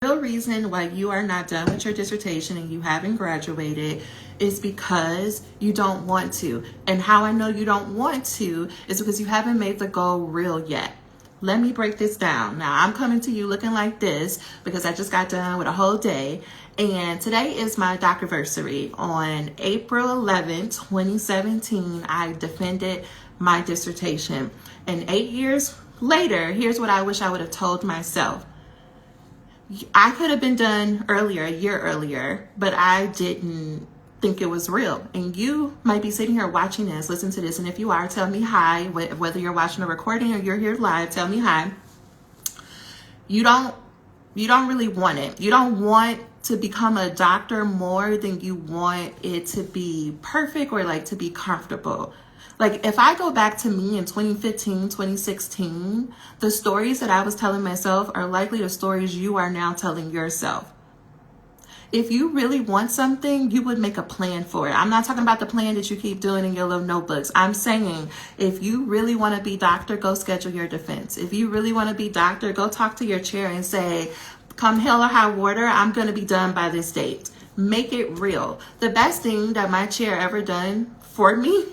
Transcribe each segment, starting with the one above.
real reason why you are not done with your dissertation and you haven't graduated is because you don't want to. And how I know you don't want to is because you haven't made the goal real yet. Let me break this down. Now, I'm coming to you looking like this because I just got done with a whole day. And today is my doctorversary. On April 11, 2017, I defended my dissertation. And 8 years later, here's what I wish I would have told myself. I could have been done earlier, a year earlier, but I didn't think it was real. And you might be sitting here watching this, listen to this, and if you are, tell me hi. Whether you're watching a recording or you're here live, tell me hi. You don't really want it. You don't want to become a doctor more than you want it to be perfect or like to be comfortable. Like if I go back to me in 2015, 2016, the stories that I was telling myself are likely the stories you are now telling yourself. If you really want something, you would make a plan for it. I'm not talking about the plan that you keep doing in your little notebooks. I'm saying if you really want to be doctor, go schedule your defense. If you really want to be doctor, go talk to your chair and say, come hell or high water, I'm going to be done by this date. Make it real. The best thing that my chair ever done for me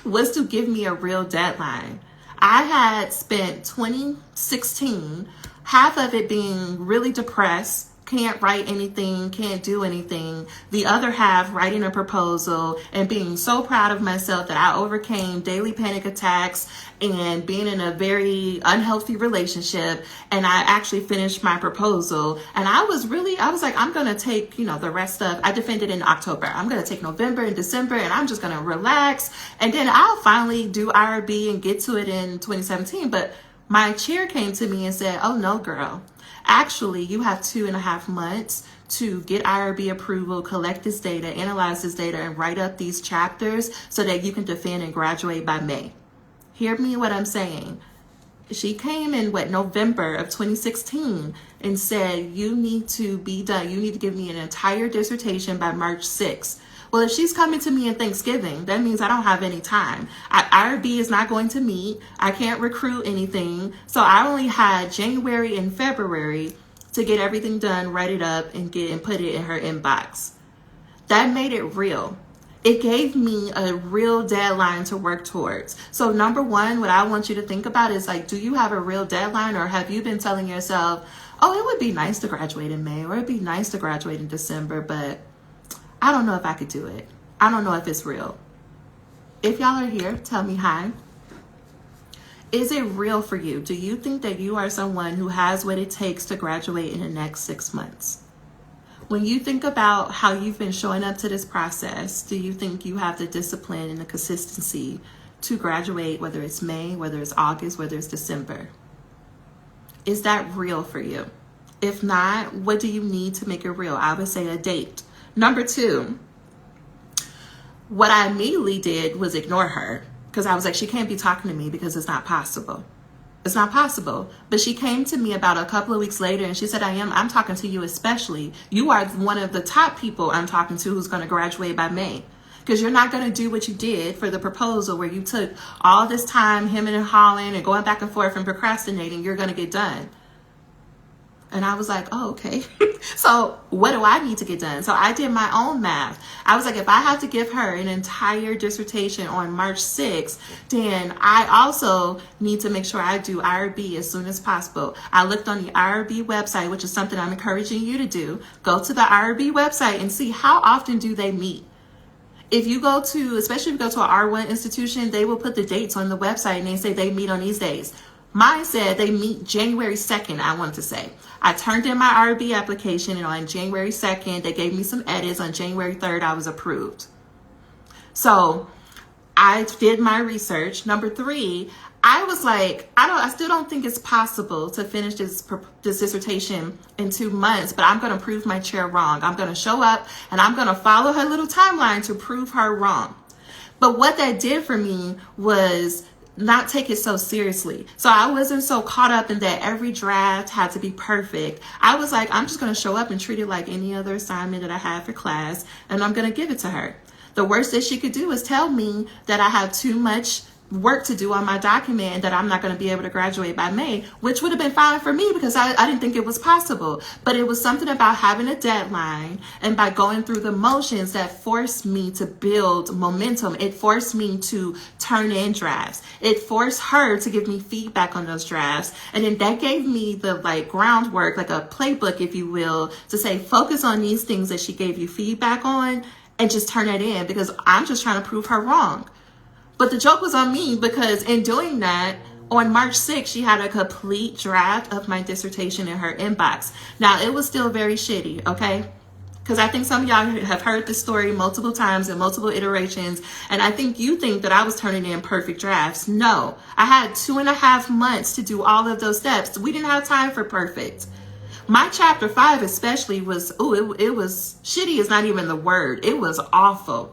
was to give me a real deadline. I had spent 2016, half of it being really depressed, can't write anything, can't do anything. The other half writing a proposal and being so proud of myself that I overcame daily panic attacks and being in a very unhealthy relationship. And I actually finished my proposal. And I was like, I'm going to take, the rest of, I defended in October. I'm going to take November and December and I'm just going to relax. And then I'll finally do IRB and get to it in 2017. But my chair came to me and said, oh no, girl. Actually, you have 2.5 months to get IRB approval, collect this data, analyze this data, and write up these chapters so that you can defend and graduate by May. Hear me what I'm saying. She came in November of 2016 and said, you need to be done. You need to give me an entire dissertation by March 6th. Well, if she's coming to me in Thanksgiving, that means I don't have any time. IRB is not going to meet. I can't recruit anything. So I only had January and February to get everything done, write it up, and put it in her inbox. That made it real. It gave me a real deadline to work towards. So number one, what I want you to think about is like, do you have a real deadline, or have you been telling yourself, oh, it would be nice to graduate in May, or it'd be nice to graduate in December, but I don't know if I could do it. I don't know if it's real. If y'all are here, tell me hi. Is it real for you? Do you think that you are someone who has what it takes to graduate in the next 6 months? When you think about how you've been showing up to this process, do you think you have the discipline and the consistency to graduate, whether it's May, whether it's August, whether it's December? Is that real for you? If not, what do you need to make it real? I would say a date. Number two, what I immediately did was ignore her because I was like, she can't be talking to me because it's not possible. It's not possible. But she came to me about a couple of weeks later and she said, I'm talking to you especially. You are one of the top people I'm talking to who's going to graduate by May. Because you're not going to do what you did for the proposal where you took all this time hemming and hawing and going back and forth and procrastinating. You're going to get done. And I was like, oh, okay. So what do I need to get done? So I did my own math. I was like, if I have to give her an entire dissertation on March 6th, then I also need to make sure I do IRB as soon as possible. I looked on the IRB website, which is something I'm encouraging you to do. Go to the IRB website and see how often do they meet. If you go to, especially if you go to an R1 institution, they will put the dates on the website and they say they meet on these days. Mine said they meet January 2nd, I want to say. I turned in my IRB application and on January 2nd, they gave me some edits. On January 3rd, I was approved. So I did my research. Number three, I was like, I still don't think it's possible to finish this dissertation in 2 months, but I'm going to prove my chair wrong. I'm going to show up and I'm going to follow her little timeline to prove her wrong. But what that did for me was not take it so seriously. So I wasn't so caught up in that every draft had to be perfect. I was like, I'm just going to show up and treat it like any other assignment that I have for class, and I'm going to give it to her. The worst that she could do is tell me that I have too much work to do on my document and that I'm not going to be able to graduate by May, which would have been fine for me because I didn't think it was possible. But it was something about having a deadline and by going through the motions that forced me to build momentum. It forced me to turn in drafts. It forced her to give me feedback on those drafts. And then that gave me the groundwork, like a playbook, if you will, to say, focus on these things that she gave you feedback on and just turn it in, because I'm just trying to prove her wrong. But the joke was on me, because in doing that, on March 6th, she had a complete draft of my dissertation in her inbox. Now, it was still very shitty, okay? Because I think some of y'all have heard this story multiple times in multiple iterations, and I think you think that I was turning in perfect drafts. No, I had 2.5 months to do all of those steps. We didn't have time for perfect. My chapter 5 especially was, it was shitty is not even the word. It was awful.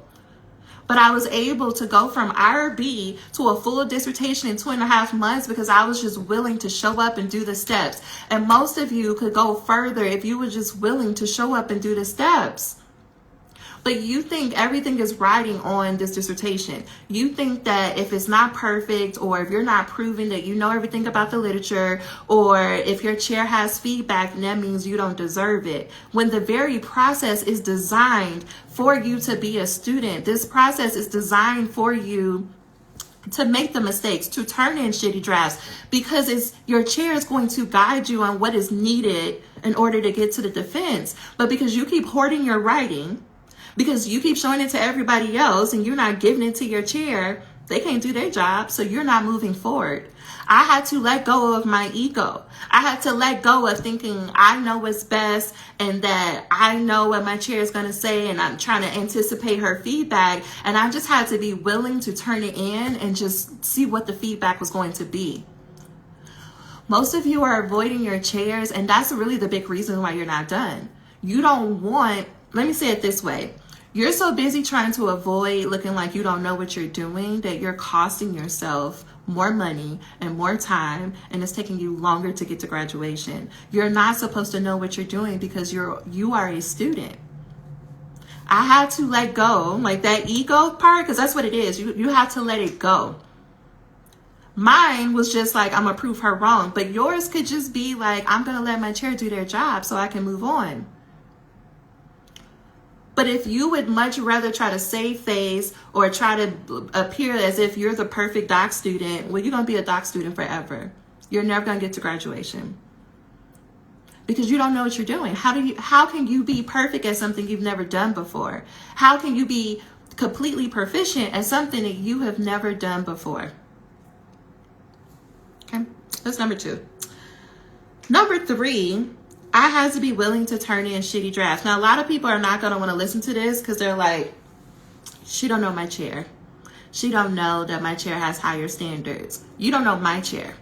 But I was able to go from IRB to a full dissertation in 2.5 months because I was just willing to show up and do the steps. And most of you could go further if you were just willing to show up and do the steps. But you think everything is riding on this dissertation. You think that if it's not perfect, or if you're not proving that you know everything about the literature, or if your chair has feedback, then that means you don't deserve it. When the very process is designed for you to be a student. This process is designed for you to make the mistakes, to turn in shitty drafts, because your chair is going to guide you on what is needed in order to get to the defense. But because you keep hoarding your writing, because you keep showing it to everybody else and you're not giving it to your chair, they can't do their job, so you're not moving forward. I had to let go of my ego. I had to let go of thinking I know what's best and that I know what my chair is going to say and I'm trying to anticipate her feedback. And I just had to be willing to turn it in and just see what the feedback was going to be. Most of you are avoiding your chairs, and that's really the big reason why you're not done. You don't want, let me say it this way. You're so busy trying to avoid looking like you don't know what you're doing that you're costing yourself more money and more time, and it's taking you longer to get to graduation. You're not supposed to know what you're doing because you are a student. I had to let go, like that ego part, because that's what it is. You have to let it go. Mine was just like, I'm gonna prove her wrong, but yours could just be like, I'm gonna let my chair do their job so I can move on. But if you would much rather try to save face or try to appear as if you're the perfect doc student, well, you're going to be a doc student forever. You're never going to get to graduation because you don't know what you're doing. How can you be perfect at something you've never done before? How can you be completely proficient at something that you have never done before? Okay, that's number 2. Number 3, I had to be willing to turn in shitty drafts. Now, a lot of people are not going to want to listen to this because they're like, she don't know my chair. She don't know that my chair has higher standards. You don't know my chair.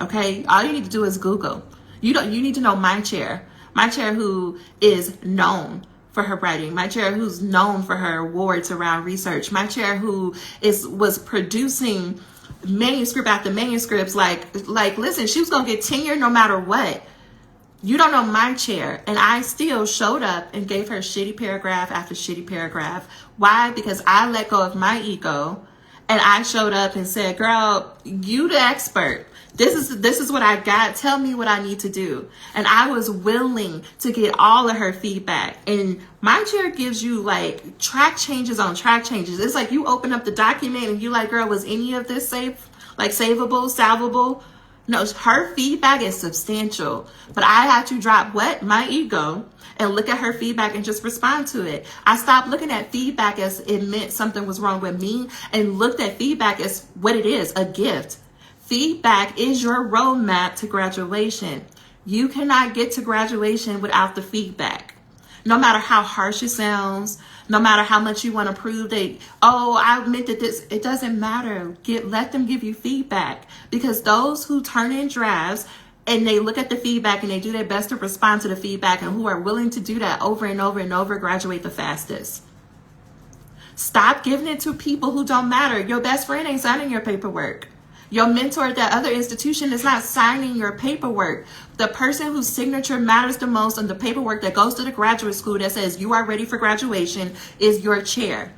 Okay? All you need to do is Google. You need to know my chair. My chair who is known for her writing. My chair who's known for her awards around research. My chair who was producing manuscript after manuscripts. Like listen, she was going to get tenure no matter what. You don't know my chair. And I still showed up and gave her shitty paragraph after shitty paragraph. Why? Because I let go of my ego and I showed up and said, girl, you the expert. This is what I got. Tell me what I need to do. And I was willing to get all of her feedback. And my chair gives you like track changes on track changes. It's like you open up the document and you like, girl, was any of this savable, salvable? No, her feedback is substantial, but I had to drop my ego and look at her feedback and just respond to it. I stopped looking at feedback as it meant something was wrong with me and looked at feedback as what it is, a gift. Feedback is your roadmap to graduation. You cannot get to graduation without the feedback. No matter how harsh it sounds, no matter how much you want to prove that, I meant that this, it doesn't matter. Let them give you feedback, because those who turn in drafts and they look at the feedback and they do their best to respond to the feedback and who are willing to do that over and over and over graduate the fastest. Stop giving it to people who don't matter. Your best friend ain't signing your paperwork. Your mentor at that other institution is not signing your paperwork. The person whose signature matters the most on the paperwork that goes to the graduate school that says you are ready for graduation is your chair.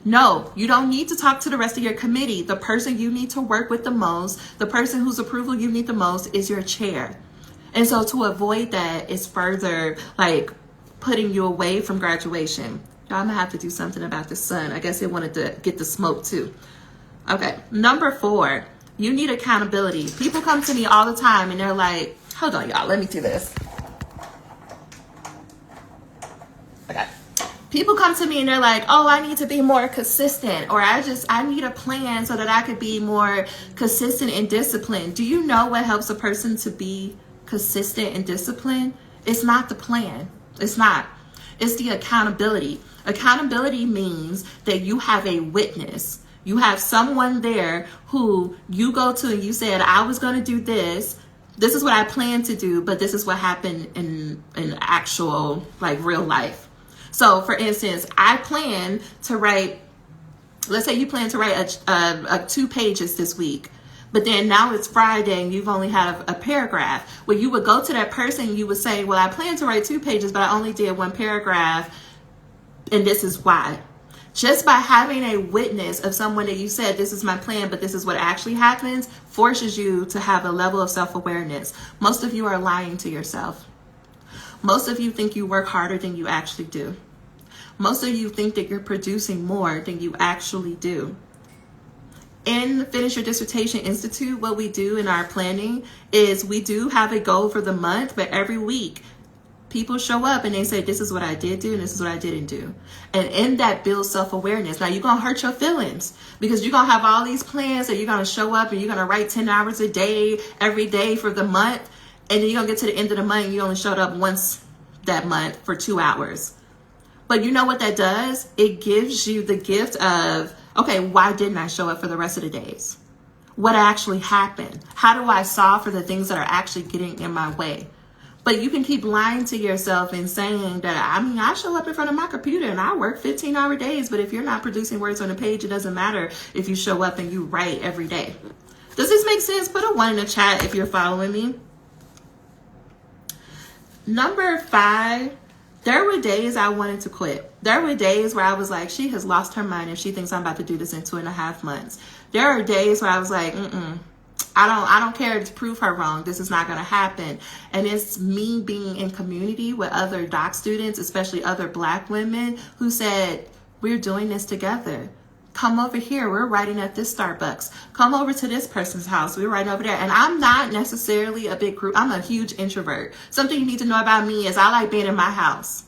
No, you don't need to talk to the rest of your committee. The person you need to work with the most, the person whose approval you need the most is your chair. And so to avoid that is further like putting you away from graduation. Y'all, I'm gonna have to do something about the sun. I guess they wanted to get the smoke too. Okay, number 4, you need accountability. People come to me all the time and they're like, hold on y'all, let me do this. Okay. People come to me and they're like, oh, I need to be more consistent, or I need a plan so that I could be more consistent and disciplined. Do you know what helps a person to be consistent and disciplined? It's not the plan. It's not. It's the accountability. Accountability means that you have a witness. You have someone there who you go to and you said, I was going to do this. This is what I planned to do, but this is what happened in actual, like, real life. So, for instance, I plan to write, let's say you plan to write a 2 pages this week, but then now it's Friday and you've only had a paragraph. Well, you would go to that person and you would say, well, I plan to write 2 pages, but I only did 1 paragraph, and this is why. Just by having a witness of someone that you said, this is my plan, but this is what actually happens, forces you to have a level of self-awareness. Most of you are lying to yourself. Most of you think you work harder than you actually do. Most of you think that you're producing more than you actually do. In Finish Your Dissertation Institute, what we do in our planning is we do have a goal for the month, but every week people show up and they say, this is what I did do and this is what I didn't do. And in that builds self-awareness. Now, you're going to hurt your feelings because you're going to have all these plans that you're going to show up and you're going to write 10 hours a day, every day for the month. And then you're going to get to the end of the month and you only showed up once that month for 2 hours. But you know what that does? It gives you the gift of, okay, why didn't I show up for the rest of the days? What actually happened? How do I solve for the things that are actually getting in my way? But you can keep lying to yourself and saying that, I show up in front of my computer and I work 15-hour days. But if you're not producing words on a page, it doesn't matter if you show up and you write every day. Does this make sense? Put a 1 in the chat if you're following me. Number 5, there were days I wanted to quit. There were days where I was like, she has lost her mind if she thinks I'm about to do this in 2.5 months. There are days where I was like, I don't care to prove her wrong. This is not going to happen. And it's me being in community with other doc students, especially other Black women who said, we're doing this together. Come over here. We're writing at this Starbucks. Come over to this person's house. We're right over there. And I'm not necessarily a big group. I'm a huge introvert. Something you need to know about me is I like being in my house.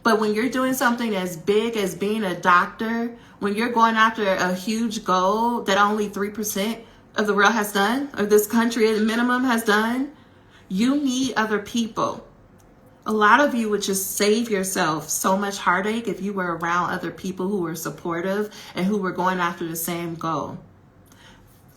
But when you're doing something as big as being a doctor, when you're going after a huge goal that only 3% of the world has done, or this country at minimum has done, you need other people. A lot of you would just save yourself so much heartache if you were around other people who were supportive and who were going after the same goal.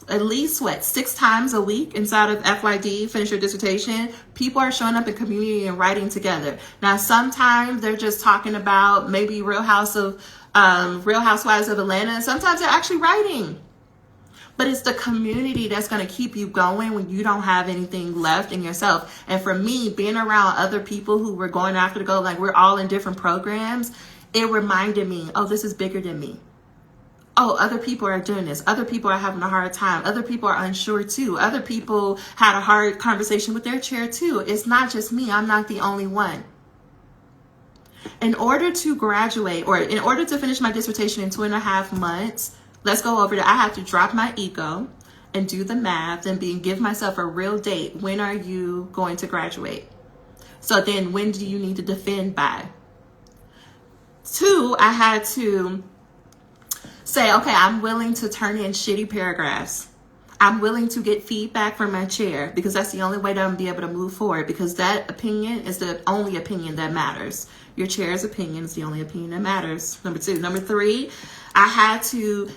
At least, 6 times a week inside of FYD, Finish Your Dissertation, people are showing up in community and writing together. Now, sometimes they're just talking about maybe Real Housewives of Atlanta, and sometimes they're actually writing. But it's the community that's going to keep you going when you don't have anything left in yourself. And for me, being around other people who were going after the goal, like we're all in different programs, it reminded me, oh, this is bigger than me. Oh, other people are doing this. Other people are having a hard time. Other people are unsure too. Other people had a hard conversation with their chair too. It's not just me. I'm not the only one. In order to graduate, or in order to finish my dissertation in 2.5 months, let's go over that. I have to drop my ego and do the math and give myself a real date. When are you going to graduate? So then when do you need to defend by? 2, I had to say, okay, I'm willing to turn in shitty paragraphs. I'm willing to get feedback from my chair because that's the only way that I'm going to be able to move forward, because that opinion is the only opinion that matters. Your chair's opinion is the only opinion that matters. Number 2. Number 3, I had to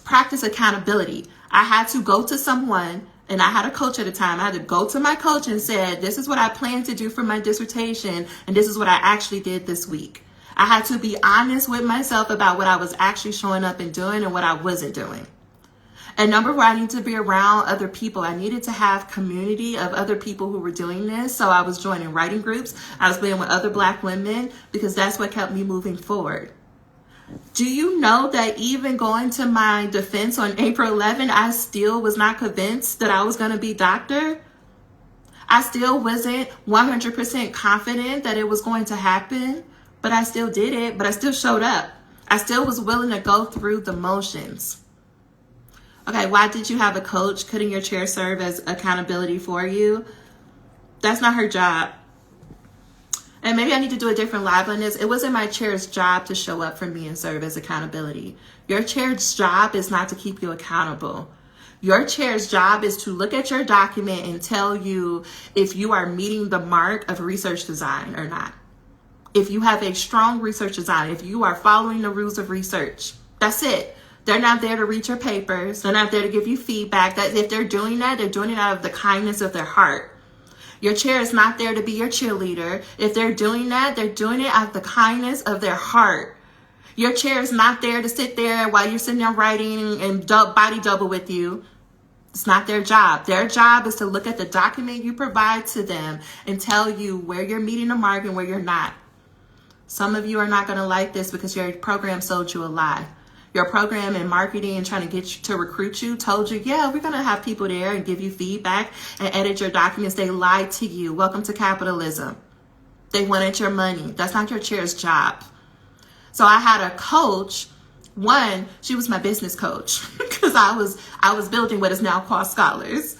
practice accountability. I had to go to someone, and I had a coach at the time. I had to go to my coach and said, this is what I plan to do for my dissertation, and this is what I actually did this week. I had to be honest with myself about what I was actually showing up and doing and what I wasn't doing. And number 4, I need to be around other people. I needed to have community of other people who were doing this. So I was joining writing groups. I was being with other Black women because that's what kept me moving forward. Do you know that even going to my defense on April 11, I still was not convinced that I was going to be doctor? I still wasn't 100% confident that it was going to happen, but I still did it, but I still showed up. I still was willing to go through the motions. Okay, why did you have a coach? Couldn't your chair serve as accountability for you? That's not her job. And maybe I need to do a different live on this. It wasn't my chair's job to show up for me and serve as accountability. Your chair's job is not to keep you accountable. Your chair's job is to look at your document and tell you if you are meeting the mark of research design or not. If you have a strong research design, if you are following the rules of research, that's it. They're not there to read your papers. They're not there to give you feedback. That if they're doing that, they're doing it out of the kindness of their heart. Your chair is not there to be your cheerleader. If they're doing that, they're doing it out of the kindness of their heart. Your chair is not there to sit there while you're sitting there writing and body double with you. It's not their job. Their job is to look at the document you provide to them and tell you where you're meeting the mark and where you're not. Some of you are not going to like this because your program sold you a lie. Your program and marketing and trying to get you to recruit you told you, yeah, we're going to have people there and give you feedback and edit your documents. They lied to you. Welcome to capitalism. They wanted your money. That's not your chair's job. So I had a coach. One, she was my business coach because I was building what is now called Scholars.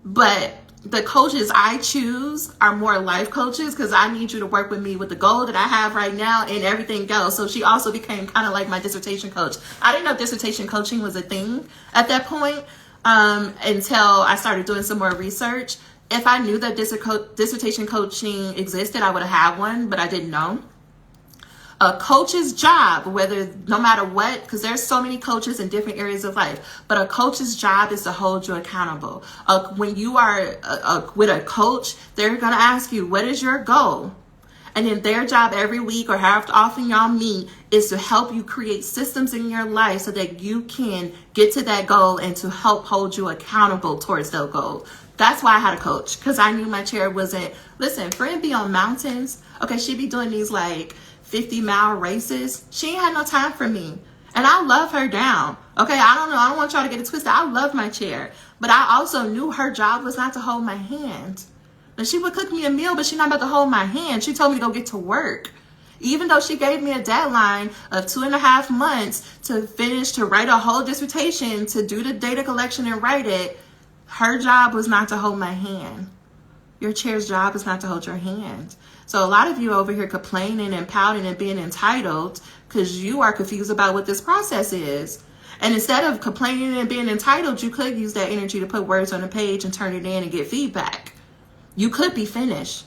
But the coaches I choose are more life coaches because I need you to work with me with the goal that I have right now and everything else. So she also became kind of like my dissertation coach. I didn't know dissertation coaching was a thing at that point until I started doing some more research. If I knew that dissertation coaching existed, I would have had one, but I didn't know. A coach's job, no matter what, because there's so many coaches in different areas of life, but a coach's job is to hold you accountable. When you are with a coach, they're going to ask you, what is your goal? And then their job every week or however often y'all meet is to help you create systems in your life so that you can get to that goal and to help hold you accountable towards that goal. That's why I had a coach, because I knew my chair wasn't, listen, friend be on mountains. Okay, she be doing these like 50-mile races. She ain't had no time for me. And I love her down. Okay, I don't want y'all to get it twisted. I love my chair. But I also knew her job was not to hold my hand. And she would cook me a meal, but she's not about to hold my hand. She told me to go get to work. Even though she gave me a deadline of 2.5 months to write a whole dissertation, to do the data collection and write it, her job was not to hold my hand. Your chair's job is not to hold your hand. So a lot of you over here complaining and pouting and being entitled because you are confused about what this process is. And instead of complaining and being entitled, you could use that energy to put words on a page and turn it in and get feedback. You could be finished.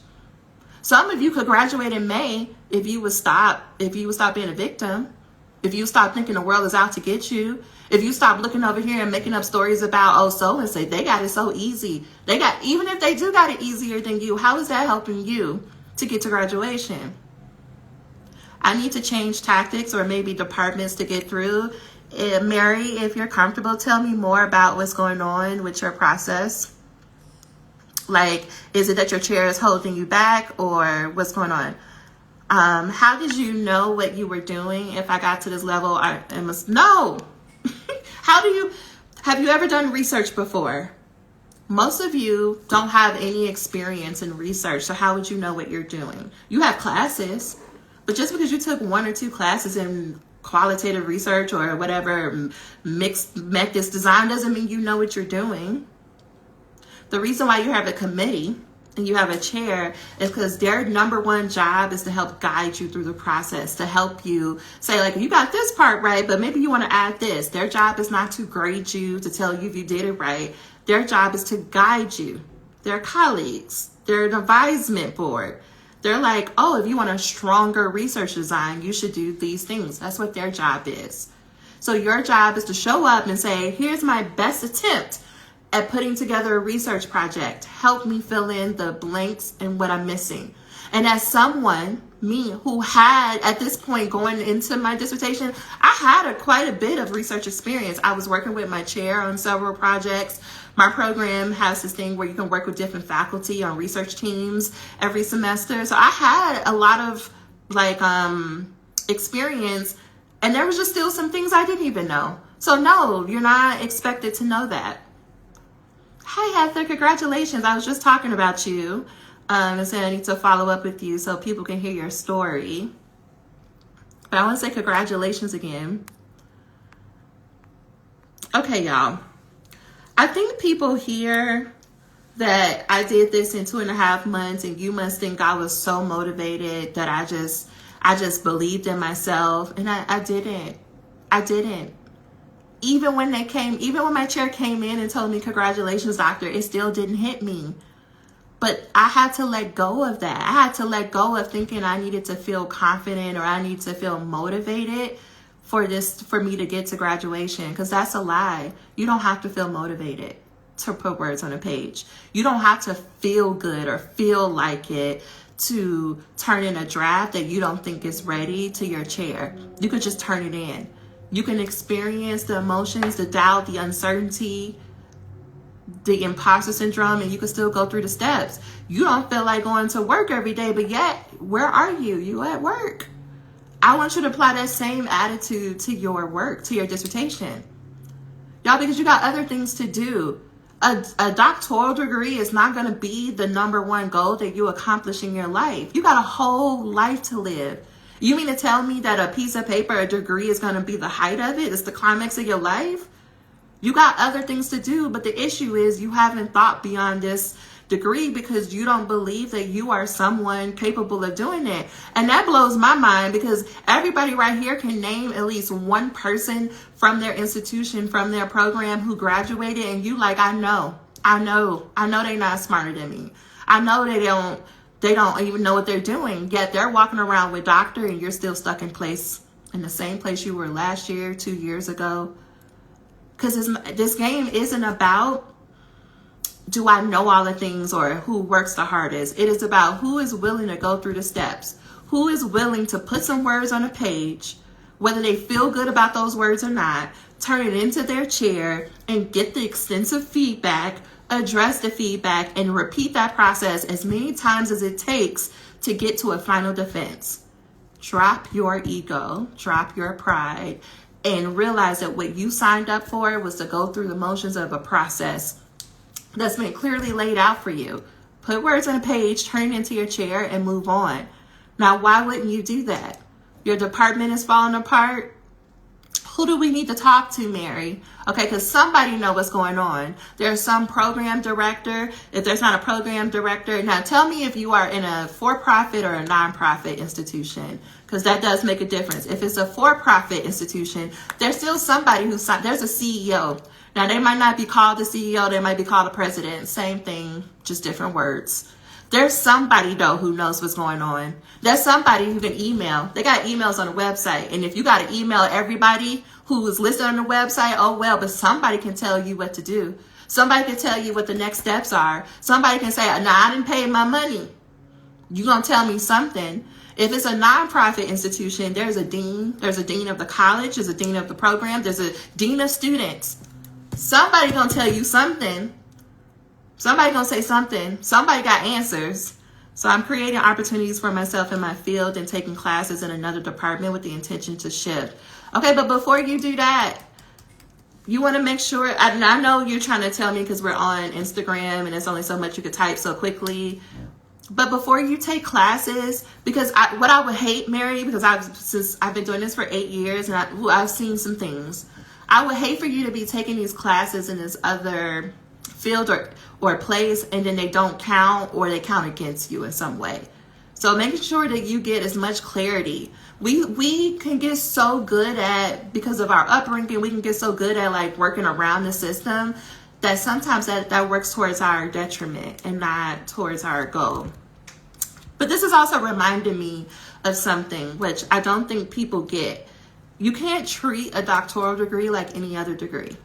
Some of you could graduate in May if you would stop being a victim. If you stop thinking the world is out to get you. If you stop looking over here and making up stories about, so and say they got it so easy. Even if they do got it easier than you, how is that helping you to get to graduation? I need to change tactics or maybe departments to get through. Mary, if you're comfortable, tell me more about what's going on with your process. Like, is it that your chair is holding you back or what's going on? How did you know what you were doing? If I got to this level, I must know. Have you ever done research before? Most of you don't have any experience in research, so how would you know what you're doing? You have classes, but just because you took 1 or 2 classes in qualitative research or whatever, mixed methods design, doesn't mean you know what you're doing. The reason why you have a committee and you have a chair is because their number one job is to help guide you through the process, to help you say, like, you got this part right, but maybe you want to add this. Their job is not to grade you, to tell you if you did it right. Their job is to guide you. They're colleagues. They're an advisement board. They're like, if you want a stronger research design, you should do these things. That's what their job is. So your job is to show up and say, here's my best attempt at putting together a research project. Help me fill in the blanks and what I'm missing. And as someone, me, who had, at this point going into my dissertation, I had quite a bit of research experience. I was working with my chair on several projects. My program has this thing where you can work with different faculty on research teams every semester. So I had a lot of experience And there was just still some things I didn't even know. So no, you're not expected to know that. Hi, Heather. Congratulations. I was just talking about you. And said I need to follow up with you so people can hear your story. But I want to say congratulations again. Okay, y'all. I think people hear that I did this in 2.5 months and you must think I was so motivated that I just believed in myself. And I didn't. Even when my chair came in and told me, congratulations, doctor, it still didn't hit me. But I had to let go of that. I had to let go of thinking I needed to feel confident or I need to feel motivated for me to get to graduation, because that's a lie. You don't have to feel motivated to put words on a page. You don't have to feel good or feel like it to turn in a draft that you don't think is ready to your chair. You could just turn it in. You can experience the emotions, the doubt, the uncertainty, the imposter syndrome, and you can still go through the steps. You don't feel like going to work every day, but yet, where are you? You at work. I want you to apply that same attitude to your work, to your dissertation. Y'all, because you got other things to do. A doctoral degree is not going to be the #1 goal that you accomplish in your life. You got a whole life to live. You mean to tell me that a piece of paper, a degree, is going to be the height of it? It's the climax of your life? You got other things to do, but the issue is you haven't thought beyond this degree because you don't believe that you are someone capable of doing it. And that blows my mind, because everybody right here can name at least one person from their institution, from their program, who graduated, and you like, I know they're not smarter than me. I know they don't even know what they're doing, yet they're walking around with doctor and you're still stuck in the same place you were last year, 2 years ago. Because this game isn't about, do I know all the things or who works the hardest? It is about who is willing to go through the steps, who is willing to put some words on a page, whether they feel good about those words or not, turn it into their chair and get the extensive feedback, address the feedback, and repeat that process as many times as it takes to get to a final defense. Drop your ego, drop your pride, and realize that what you signed up for was to go through the motions of a process that's been clearly laid out for you. Put words on a page, turn it into your chair, and move on. Now, why wouldn't you do that? Your department is falling apart. Who do we need to talk to, Mary? Okay, because somebody knows what's going on. There's some program director. If there's not a program director, now tell me if you are in a for-profit or a non-profit institution, because that does make a difference. If it's a for-profit institution, there's still somebody there's a CEO. Now, they might not be called the CEO. They might be called the president. Same thing, just different words. There's somebody, though, who knows what's going on. There's somebody who can email. They got emails on the website. And if you got to email everybody who is listed on the website, oh, well, but somebody can tell you what to do. Somebody can tell you what the next steps are. Somebody can say, no, I didn't pay my money. You're going to tell me something. If it's a nonprofit institution, there's a dean. There's a dean of the college. There's a dean of the program. There's a dean of students. Somebody going to tell you something. Somebody gonna say something. Somebody got answers. So I'm creating opportunities for myself in my field and taking classes in another department with the intention to shift. Okay, but before you do that, you want to make sure, I know you're trying to tell me because we're on Instagram and there's only so much you could type so quickly. But before you take classes, because what I would hate, Mary, because I've been doing this for 8 years and I've seen some things. I would hate for you to be taking these classes in this other field or place, and then they don't count or they count against you in some way. So making sure that you get as much clarity. We can get so good at, because of our upbringing, we can get so good at like working around the system that sometimes that works towards our detriment and not towards our goal. But this is also reminding me of something which I don't think people get. You can't treat a doctoral degree like any other degree.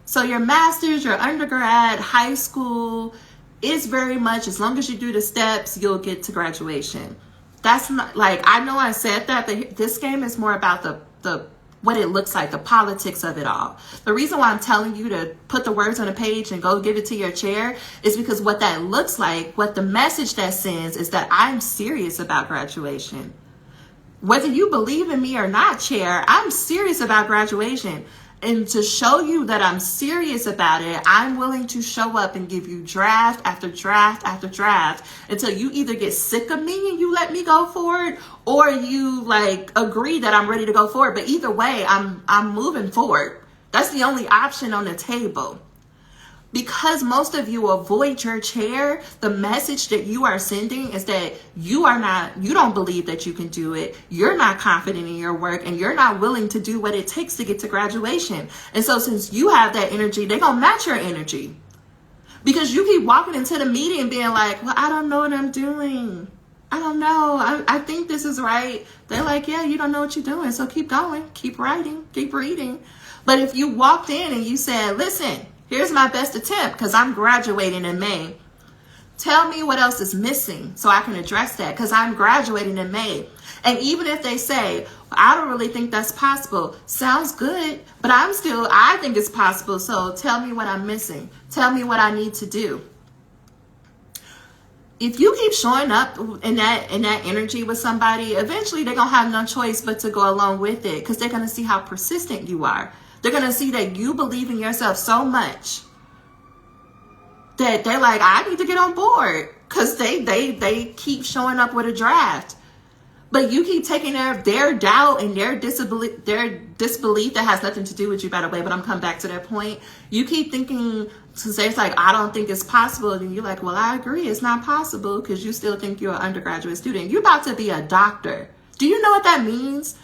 So your master's, your undergrad, high school is very much, as long as you do the steps, you'll get to graduation. That's not, like, I know I said that, but this game is more about the what it looks like, the politics of it all. The reason why I'm telling you to put the words on a page and go give it to your chair is because what that looks like, what the message that sends is that I'm serious about graduation. Whether you believe in me or not, chair, I'm serious about graduation. And to show you that I'm serious about it, I'm willing to show up and give you draft after draft after draft until you either get sick of me and you let me go forward, or you like agree that I'm ready to go forward. But either way, I'm moving forward. That's the only option on the table. Because most of you avoid your chair, the message that you are sending is that you don't believe that you can do it. You're not confident in your work, and you're not willing to do what it takes to get to graduation. And so since you have that energy, they're going to match your energy. Because you keep walking into the meeting and being like, well, I don't know what I'm doing. I don't know. I think this is right. They're like, yeah, you don't know what you're doing. So keep going, keep writing, keep reading. But if you walked in and you said, listen, here's my best attempt because I'm graduating in May. Tell me what else is missing so I can address that because I'm graduating in May. And even if they say, I don't really think that's possible, sounds good, but I think it's possible. So tell me what I'm missing. Tell me what I need to do. If you keep showing up in that energy with somebody, eventually they're going to have no choice but to go along with it because they're going to see how persistent you are. They're going to see that you believe in yourself so much that they're like, I need to get on board because they keep showing up with a draft. But you keep taking their doubt and their disbelief that has nothing to do with you, by the way, but I'm coming back to that point. You keep thinking, to say it's like, I don't think it's possible. And you're like, well, I agree. It's not possible because you still think you're an undergraduate student. You're about to be a doctor. Do you know what that means?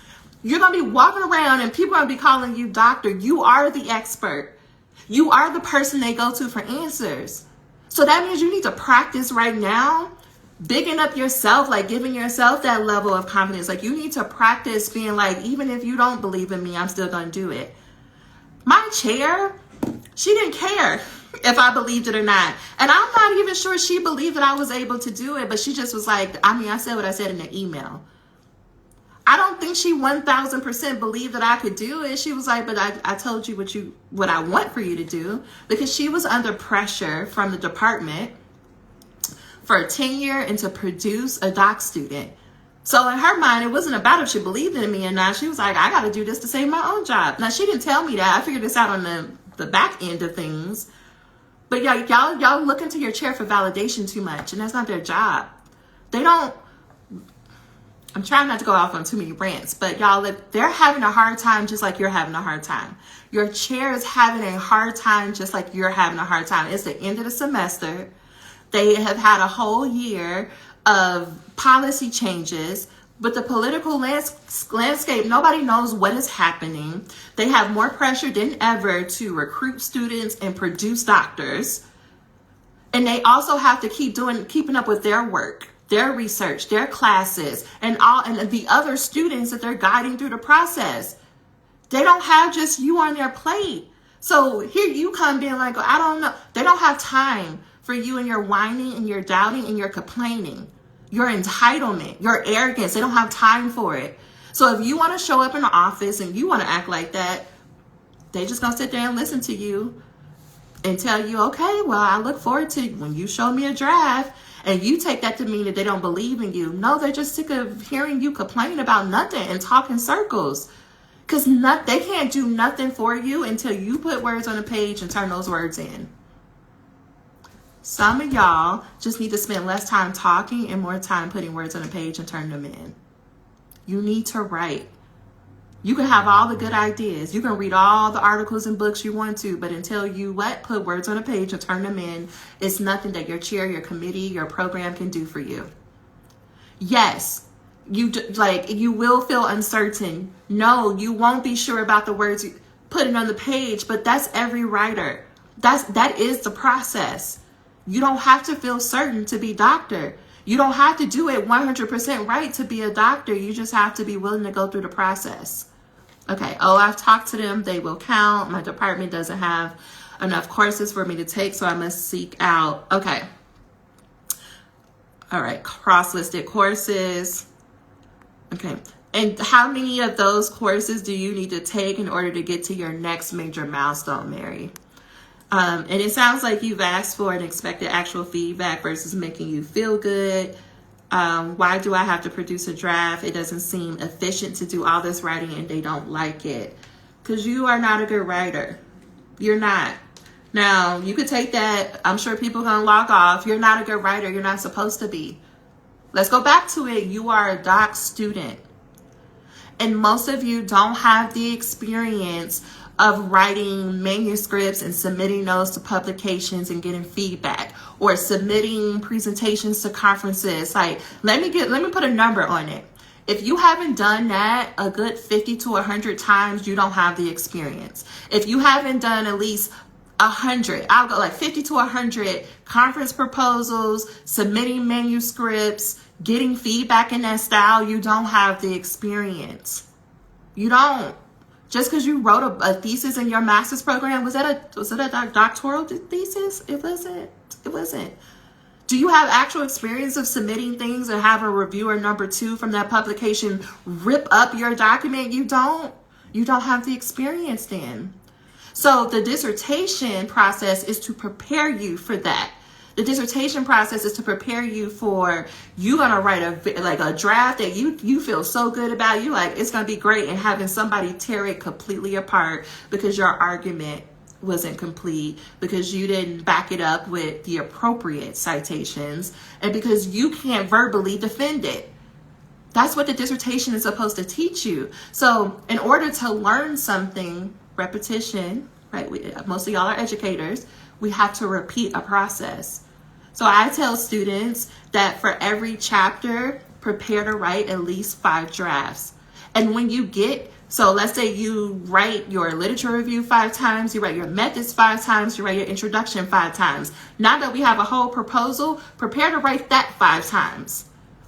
You're going to be walking around and people are going to be calling you doctor. You are the expert. You are the person they go to for answers. So that means you need to practice right now, bigging up yourself, like giving yourself that level of confidence. Like you need to practice being like, even if you don't believe in me, I'm still going to do it. My chair, she didn't care if I believed it or not. And I'm not even sure she believed that I was able to do it, but she just was like, I said what I said in the email. I don't think she 1000% believed that I could do it. She was like, but I told you what I want for you to do, because she was under pressure from the department for a tenure and to produce a doc student. So in her mind, it wasn't about if she believed in me or not. She was like, I got to do this to save my own job. Now, she didn't tell me that. I figured this out on the back end of things. But y'all look into your chair for validation too much, and that's not their job. They don't. I'm trying not to go off on too many rants, but y'all, if they're having a hard time just like you're having a hard time, your chair is having a hard time just like you're having a hard time. It's the end of the semester. They have had a whole year of policy changes, but the political landscape, nobody knows what is happening. They have more pressure than ever to recruit students and produce doctors. And they also have to keeping up with their work, their research, their classes, and the other students that they're guiding through the process. They don't have just you on their plate. So here you come being like, I don't know. They don't have time for you and your whining and your doubting and your complaining, your entitlement, your arrogance. They don't have time for it. So if you want to show up in the office and you want to act like that, they just gonna sit there and listen to you and tell you, okay, well, I look forward to when you show me a draft. And you take that to mean that they don't believe in you. No, they're just sick of hearing you complain about nothing and talk in circles. Because they can't do nothing for you until you put words on a page and turn those words in. Some of y'all just need to spend less time talking and more time putting words on a page and turn them in. You need to write. You can have all the good ideas. You can read all the articles and books you want to, but until you put words on a page and turn them in, it's nothing that your chair, your committee, your program can do for you. Yes, you will feel uncertain. No, you won't be sure about the words you putting on the page, but that's every writer. That is the process. You don't have to feel certain to be doctor. You don't have to do it 100% right to be a doctor. You just have to be willing to go through the process. Okay. Oh, I've talked to them. They will count. My department doesn't have enough courses for me to take, so I must seek out. Okay. All right. Cross-listed courses. Okay. And how many of those courses do you need to take in order to get to your next major milestone, Mary? And it sounds like you've asked for and expected actual feedback versus making you feel good. Why do I have to produce a draft? It doesn't seem efficient to do all this writing and they don't like it. Because you are not a good writer. You're not. Now, you could take that. I'm sure people are going to log off. You're not a good writer. You're not supposed to be. Let's go back to it. You are a doc student. And most of you don't have the experience of writing manuscripts and submitting those to publications and getting feedback, or submitting presentations to conferences. Like, let me put a number on it. If you haven't done that a good 50 to 100 times, you don't have the experience. If you haven't done at least 100, I'll go like 50 to 100 conference proposals, submitting manuscripts, getting feedback in that style, you don't have the experience. You don't. Just because you wrote a thesis in your master's program, was it a doctoral thesis? It wasn't. Do you have actual experience of submitting things and have a reviewer number 2 from that publication rip up your document? You don't. You don't have the experience then. So the dissertation process is to prepare you for that. The dissertation process is to prepare you for, you're going to write a draft that you feel so good about. You like, it's going to be great, and having somebody tear it completely apart because your argument wasn't complete, because you didn't back it up with the appropriate citations, and because you can't verbally defend it. That's what the dissertation is supposed to teach you. So in order to learn something, repetition, right? Most of y'all are educators. We have to repeat a process. So I tell students that for every chapter, prepare to write at least 5 drafts. And when you get, so let's say you write your literature review 5 times, you write your methods 5 times, you write your introduction 5 times. Now that we have a whole proposal, prepare to write that 5 times.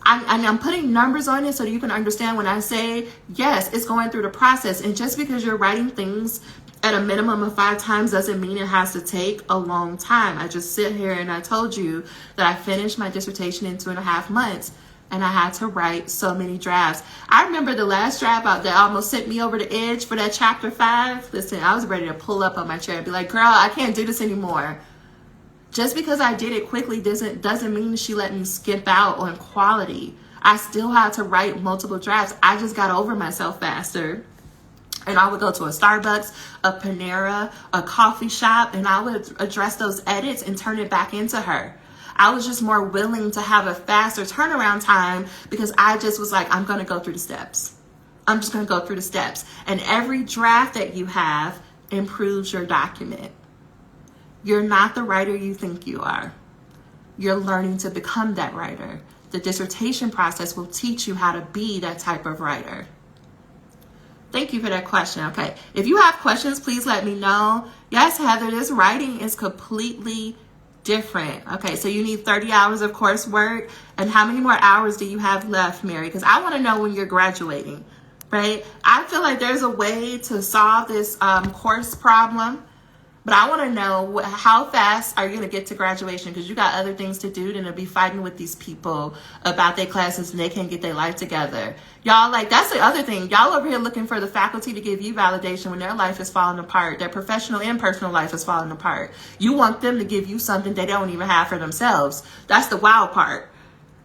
I'm putting numbers on it so that you can understand when I say, yes, it's going through the process. And just because you're writing things at a minimum of 5 times doesn't mean it has to take a long time. I just sit here and I told you that I finished my dissertation in 2.5 months, and I had to write so many drafts. I remember the last draft out that almost sent me over the edge for that chapter 5. Listen, I was ready to pull up on my chair and be like, girl, I can't do this anymore. Just because I did it quickly doesn't mean she let me skip out on quality. I still had to write multiple drafts. I just got over myself faster. And I would go to a Starbucks, a Panera, a coffee shop, and I would address those edits and turn it back into her. I was just more willing to have a faster turnaround time because I just was like, I'm going to go through the steps. I'm just going to go through the steps. And every draft that you have improves your document. You're not the writer you think you are. You're learning to become that writer. The dissertation process will teach you how to be that type of writer. Thank you for that question. Okay. If you have questions, please let me know. Yes, Heather, this writing is completely different. Okay. So you need 30 hours of coursework. And how many more hours do you have left, Mary? Because I want to know when you're graduating, right? I feel like there's a way to solve this course problem. But I want to know how fast are you going to get to graduation? Because you got other things to do than to be fighting with these people about their classes and they can't get their life together. Y'all, like, that's the other thing. Y'all over here looking for the faculty to give you validation when their life is falling apart. Their professional and personal life is falling apart. You want them to give you something they don't even have for themselves. That's the wild part.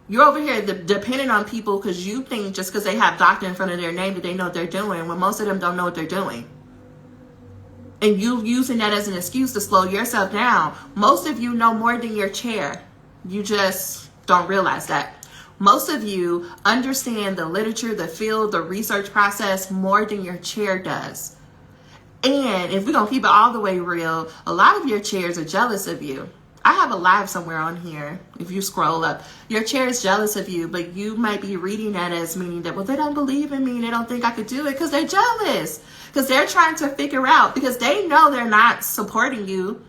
You're over here depending on people because you think just because they have doctor in front of their name that they know what they're doing, when most of them don't know what they're doing. And you using that as an excuse to slow yourself down. Most of you know more than your chair. You just don't realize that. Most of you understand the literature, the field, the research process more than your chair does. And if we're going to keep it all the way real, a lot of your chairs are jealous of you. I have a live somewhere on here. If you scroll up, your chair is jealous of you, but you might be reading that as meaning that, well, they don't believe in me. They don't think I could do it because they're jealous. Because they're trying to figure out, because they know they're not supporting you.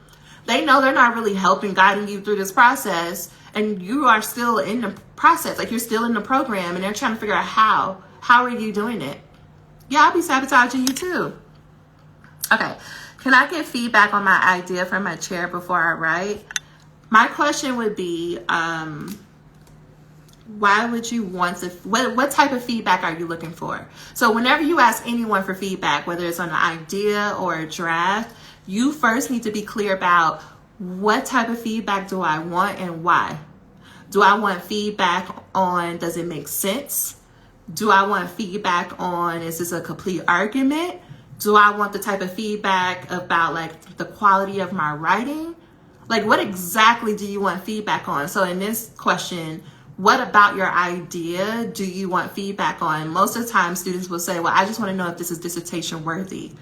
They know they're not really helping, guiding you through this process. And you are still in the process. Like, you're still in the program and they're trying to figure out how. How are you doing it? Yeah, I'll be sabotaging you too. Okay. Can I get feedback on my idea for my chair before I write? My question would be, why would you want to, what type of feedback are you looking for? So whenever you ask anyone for feedback, whether it's on an idea or a draft, you first need to be clear about what type of feedback do I want and why. Do I want feedback on, does it make sense? Do I want feedback on, is this a complete argument? Do I want the type of feedback about like the quality of my writing? Like, what exactly do you want feedback on? So in this question, what about your idea do you want feedback on? Most of the time students will say, well, I just want to know if this is dissertation worthy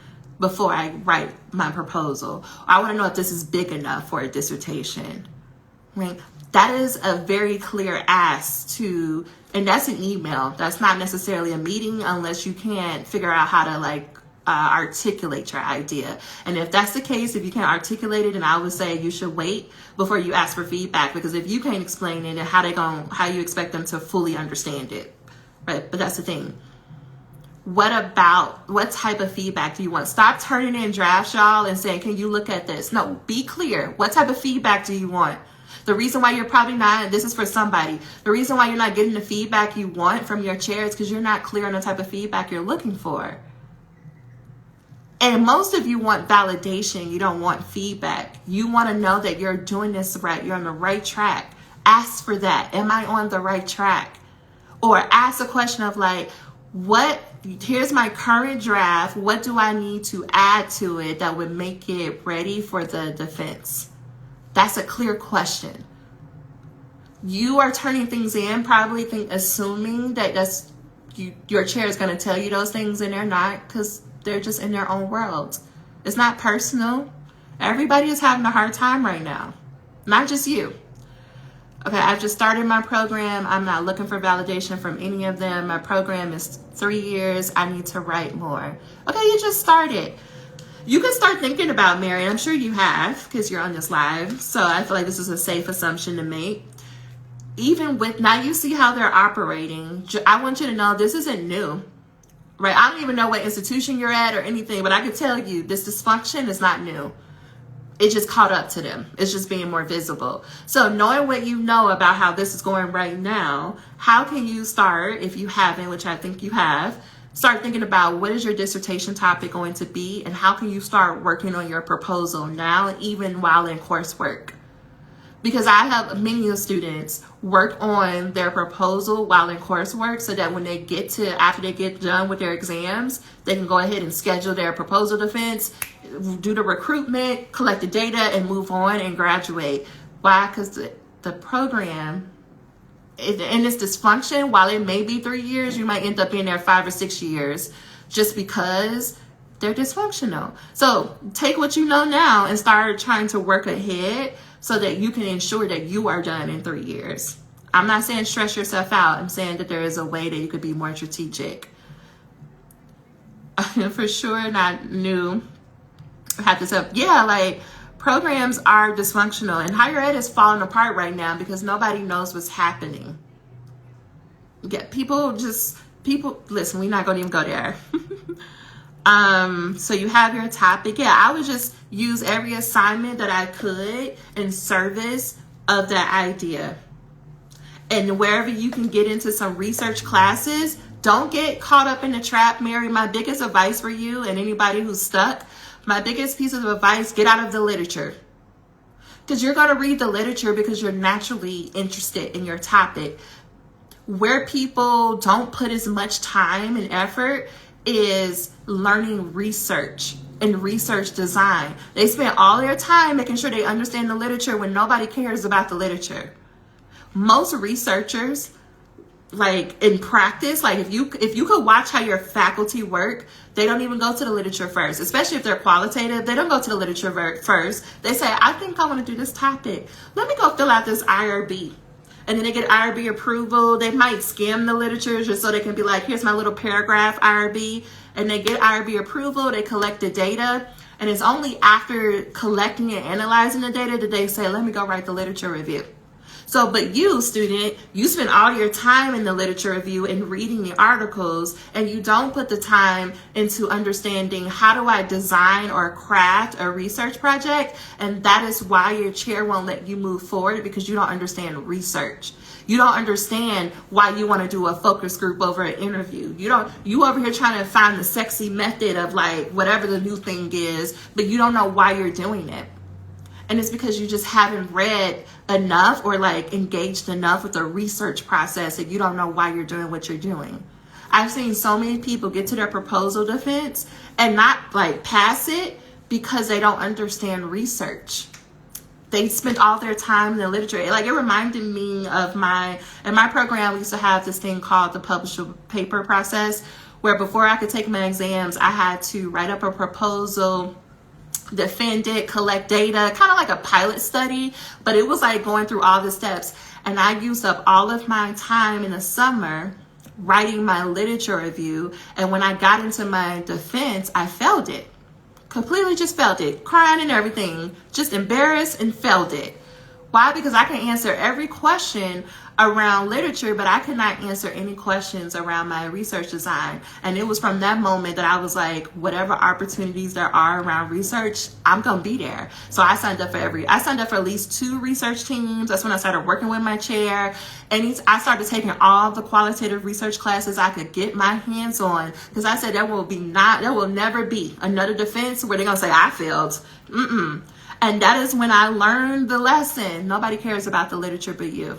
before I write my proposal. I want to know if this is big enough for a dissertation, right? That is a very clear ask to, and that's an email. That's not necessarily a meeting unless you can't figure out how to like articulate your idea. And if that's the case, if you can't articulate it, then I would say you should wait before you ask for feedback, because if you can't explain it, how you expect them to fully understand it, right? But that's the thing. What type of feedback do you want? Stop turning in drafts, y'all, and saying, can you look at this? No, be clear. What type of feedback do you want? The reason why you're probably not, this is for somebody, the reason why you're not getting the feedback you want from your chair is because you're not clear on the type of feedback you're looking for. And most of you want validation. You don't want feedback. You want to know that you're doing this right. You're on the right track. Ask for that. Am I on the right track? Or ask a question of like, here's my current draft. What do I need to add to it that would make it ready for the defense? That's a clear question. You are turning things in, probably assuming that your chair is going to tell you those things, and they're not, because they're just in their own world. It's not personal. Everybody is having a hard time right now. Not just you. Okay, I've just started my program. I'm not looking for validation from any of them. My program is 3 years. I need to write more. Okay, you just started. You can start thinking about marrying. I'm sure you have, because you're on this live. So I feel like this is a safe assumption to make. Even with, now you see how they're operating. I want you to know this isn't new. Right? I don't even know what institution you're at or anything, but I can tell you this dysfunction is not new. It just caught up to them. It's just being more visible. So knowing what you know about how this is going right now, how can you start, if you haven't, which I think you have, start thinking about what is your dissertation topic going to be, and how can you start working on your proposal now, and even while in coursework? Because I have many students work on their proposal while in coursework, so that when they after they get done with their exams, they can go ahead and schedule their proposal defense, do the recruitment, collect the data, and move on and graduate. Why? Because the program, in this dysfunction, while it may be 3 years, you might end up being there 5 or 6 years just because they're dysfunctional. So take what you know now and start trying to work ahead so that you can ensure that you are done in 3 years. I'm not saying stress yourself out. I'm saying that there is a way that you could be more strategic. For sure, not new. Have this up. Yeah, like programs are dysfunctional, and higher ed is falling apart right now because nobody knows what's happening. Yeah, people, listen, we're not going to even go there. So you have your topic. Yeah, I would just use every assignment that I could in service of that idea. And wherever you can get into some research classes, don't get caught up in the trap, Mary. My biggest advice for you and anybody who's stuck, my biggest piece of advice, get out of the literature. Because you're going to read the literature because you're naturally interested in your topic. Where people don't put as much time and effort is learning research and research design. They spend all their time making sure they understand the literature when nobody cares about the literature. Most researchers, like in practice, like if you could watch how your faculty work, they don't even go to the literature first, especially if they're qualitative. They don't go to the literature first. They say, I think I want to do this topic. Let me go fill out this IRB. And then they get IRB approval. They might skim the literature just so they can be like, here's my little paragraph IRB. And they get IRB approval. They collect the data. And it's only after collecting and analyzing the data that they say, let me go write the literature review. So, but you, student, you spend all your time in the literature review and reading the articles, and you don't put the time into understanding how do I design or craft a research project. And that is why your chair won't let you move forward, because you don't understand research. You don't understand why you want to do a focus group over an interview. You over here trying to find the sexy method of like whatever the new thing is, but you don't know why you're doing it. And it's because you just haven't read enough or like engaged enough with the research process that you don't know why you're doing what you're doing. I've seen so many people get to their proposal defense and not like pass it because they don't understand research. They spent all their time in the literature. Like, it reminded me of in my program, we used to have this thing called the publish a paper process, where before I could take my exams, I had to write up a proposal, defend it, collect data, kind of like a pilot study, but it was like going through all the steps. And I used up all of my time in the summer writing my literature review. And when I got into my defense, I failed it. Completely just failed it, crying and everything, just embarrassed and failed it. Why? Because I can answer every question around literature, but I could not answer any questions around my research design. And it was from that moment that I was like, whatever opportunities there are around research, I'm gonna be there. So I signed up for at least 2 research teams. That's when I started working with my chair. And I started taking all the qualitative research classes I could get my hands on, because I said there will never be another defense where they're gonna say I failed. And that is when I learned the lesson. Nobody cares about the literature but you.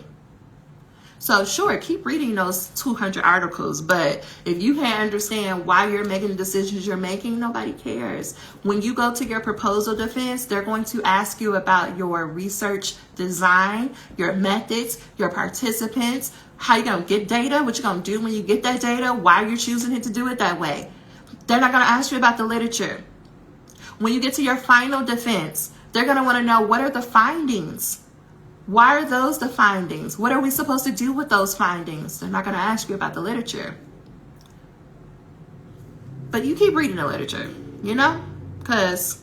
So sure, keep reading those 200 articles, but if you can't understand why you're making the decisions you're making, nobody cares. When you go to your proposal defense, they're going to ask you about your research design, your methods, your participants, how you're going to get data, what you're going to do when you get that data, why you're choosing it to do it that way. They're not going to ask you about the literature. When you get to your final defense, they're going to want to know, what are the findings? Why are those the findings? What are we supposed to do with those findings? They're not going to ask you about the literature. But you keep reading the literature, you know? Because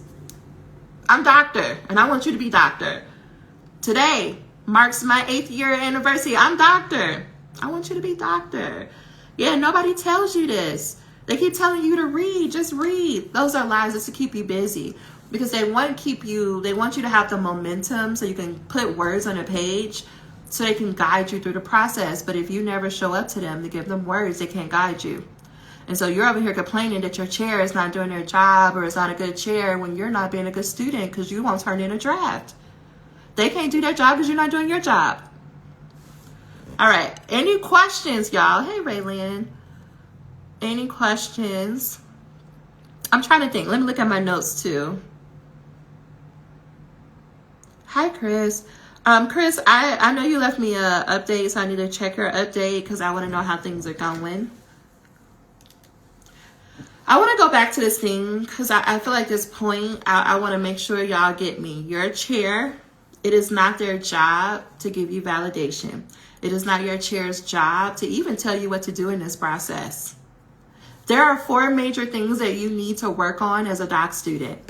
I'm doctor, and I want you to be doctor. Today marks my 8th year anniversary. I'm doctor. I want you to be doctor. Yeah, nobody tells you this. They keep telling you to read. Just read. Those are lies just to keep you busy. Because they want you to have the momentum so you can put words on a page so they can guide you through the process. But if you never show up to them to give them words, they can't guide you. And so you're over here complaining that your chair is not doing their job or it's not a good chair when you're not being a good student because you won't turn in a draft. They can't do their job because you're not doing your job. All right. Any questions, y'all? Hey, Raylyn. Any questions? I'm trying to think. Let me look at my notes too. Hi, Chris. Chris, I know you left me a update, so I need to check your update because I want to know how things are going. I want to go back to this thing because I feel like this point, I want to make sure y'all get me. Your chair, it is not their job to give you validation. It is not your chair's job to even tell you what to do in this process. There are 4 major things that you need to work on as a doc student.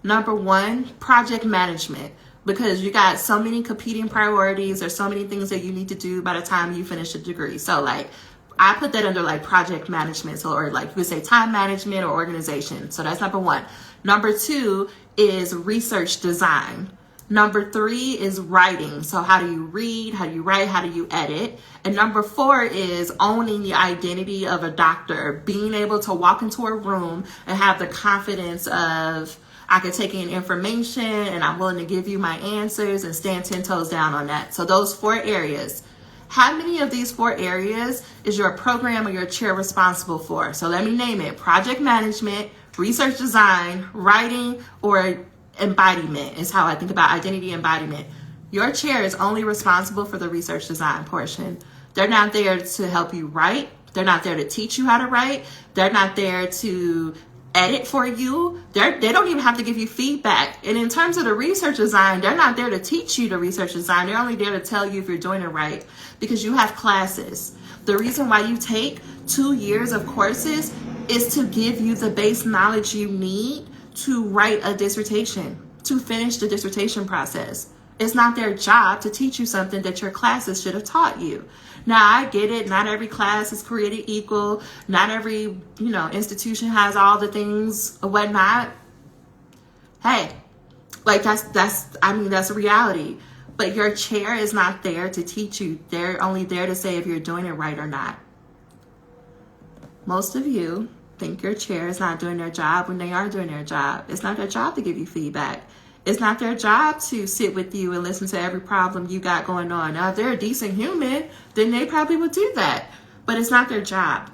Number 1, project management. Because you got so many competing priorities or so many things that you need to do by the time you finish a degree. So like, I put that under like project management. So, or like you would say time management or organization. So that's number 1. Number 2 is research design. Number 3 is writing. So how do you read? How do you write? How do you edit? And number 4 is owning the identity of a doctor, being able to walk into a room and have the confidence of, I can take in information and I'm willing to give you my answers and stand 10 toes down on that. So those 4 areas. How many of these 4 areas is your program or your chair responsible for? So let me name it: project management, research design, writing, or embodiment is how I think about identity embodiment. Your chair is only responsible for the research design portion. They're not there to help you write. They're not there to teach you how to write. They're not there to edit for you. They don't even have to give you feedback. And in terms of the research design, they're not there to teach you the research design. They're only there to tell you if you're doing it right, because you have classes. The reason why you take 2 years of courses is to give you the base knowledge you need to write a dissertation, to finish the dissertation process. It's not their job to teach you something that your classes should have taught you. Now, I get it. Not every class is created equal. Not every, institution has all the things or whatnot. Hey, like that's a reality. But your chair is not there to teach you. They're only there to say if you're doing it right or not. Most of you think your chair is not doing their job when they are doing their job. It's not their job to give you feedback. It's not their job to sit with you and listen to every problem you got going on. Now, if they're a decent human, then they probably would do that. But it's not their job.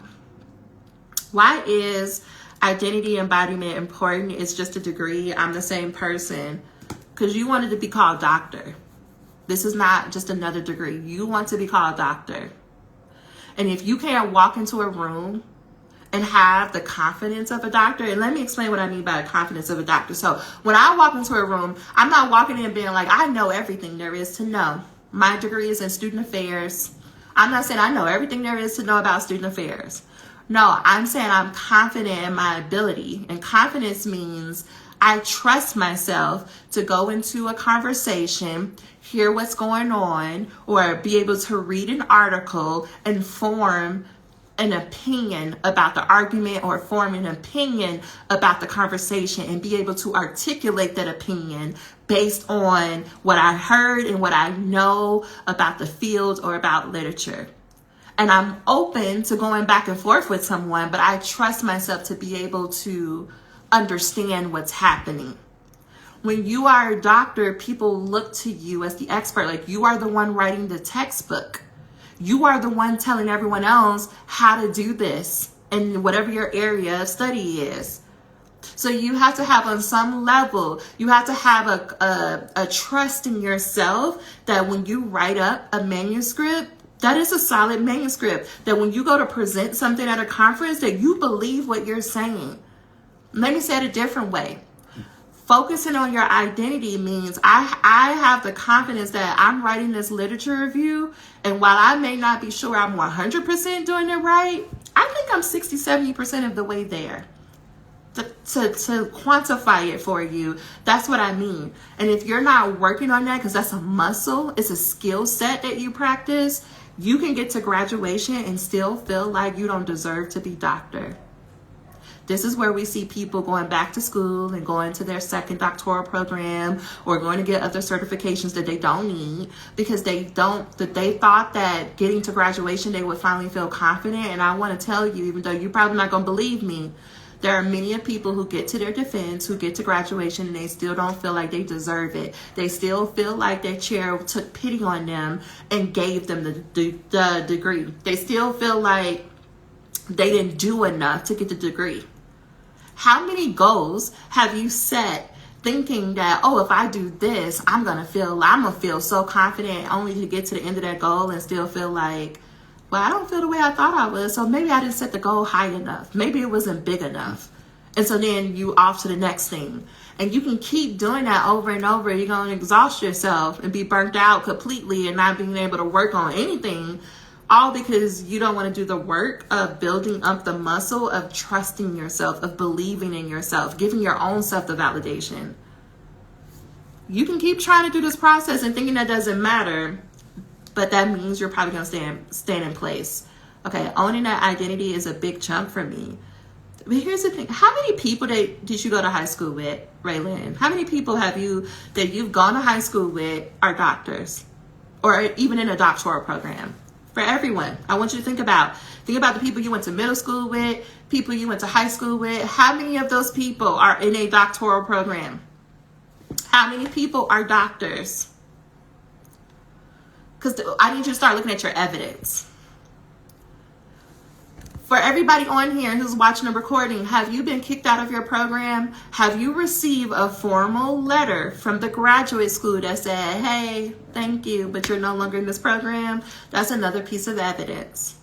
Why is identity embodiment important? It's just a degree. I'm the same person. Because you wanted to be called doctor. This is not just another degree. You want to be called doctor. And if you can't walk into a room and have the confidence of a doctor, and let me explain what I mean by the confidence of a doctor. So when I walk into a room, I'm not walking in being like, I know everything there is to know. My degree is in student affairs. I'm not saying I know everything there is to know about student affairs. No, I'm saying I'm confident in my ability. And confidence means I trust myself to go into a conversation, hear what's going on, or be able to read an article and form an opinion about the argument or form an opinion about the conversation and be able to articulate that opinion based on what I heard and what I know about the field or about literature. And I'm open to going back and forth with someone, but I trust myself to be able to understand what's happening. When you are a doctor, people look to you as the expert. Like, you are the one writing the textbook. You are the one telling everyone else how to do this in whatever your area of study is. So you have to have, on some level, you have to have a trust in yourself that when you write up a manuscript, that is a solid manuscript. That when you go to present something at a conference, that you believe what you're saying. Let me say it a different way. Focusing on your identity means I have the confidence that I'm writing this literature review, and while I may not be sure I'm 100% doing it right, I think I'm 60, 70% of the way there. To quantify it for you, that's what I mean. And if you're not working on that, because that's a muscle, it's a skill set that you practice, you can get to graduation and still feel like you don't deserve to be doctor. This is where we see people going back to school and going to their second doctoral program or going to get other certifications that they don't need because they thought that getting to graduation, they would finally feel confident. And I want to tell you, even though you're probably not going to believe me, there are many people who get to their defense, who get to graduation, and they still don't feel like they deserve it. They still feel like their chair took pity on them and gave them the degree. They still feel like they didn't do enough to get the degree. How many goals have you set thinking that, oh, if I do this, I'm gonna feel so confident, only to get to the end of that goal and still feel like, well, I don't feel the way I thought I was, so maybe I didn't set the goal high enough. Maybe it wasn't big enough. And so then you off to the next thing. And you can keep doing that over and over. You're going to exhaust yourself and be burnt out completely and not being able to work on anything, all because you don't want to do the work of building up the muscle of trusting yourself, of believing in yourself, giving your own self the validation. You can keep trying to do this process and thinking that doesn't matter, but that means you're probably going to stand in place. Okay, owning that identity is a big chunk for me. But here's the thing. How many people did you go to high school with, Raylan? How many people that you've gone to high school with are doctors or even in a doctoral program? For everyone, I want you to think about the people you went to middle school with, people you went to high school with. How many of those people are in a doctoral program? How many people are doctors? Because I need you to start looking at your evidence. For everybody on here who's watching the recording, have you been kicked out of your program? Have you received a formal letter from the graduate school that said, hey, thank you, but you're no longer in this program? That's another piece of evidence.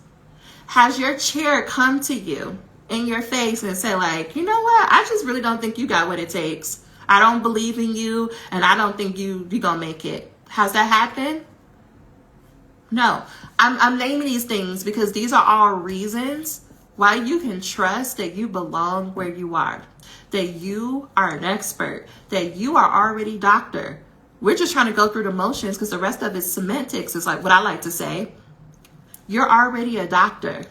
Has your chair come to you in your face and say, like, you know what? I just really don't think you got what it takes. I don't believe in you, and I don't think you're going to make it. Has that happened? No. I'm naming these things because these are all reasons why you can trust that you belong where you are, that you are an expert, that you are already doctor. We're just trying to go through the motions because the rest of it's semantics. It's like what I like to say. You're already a doctor,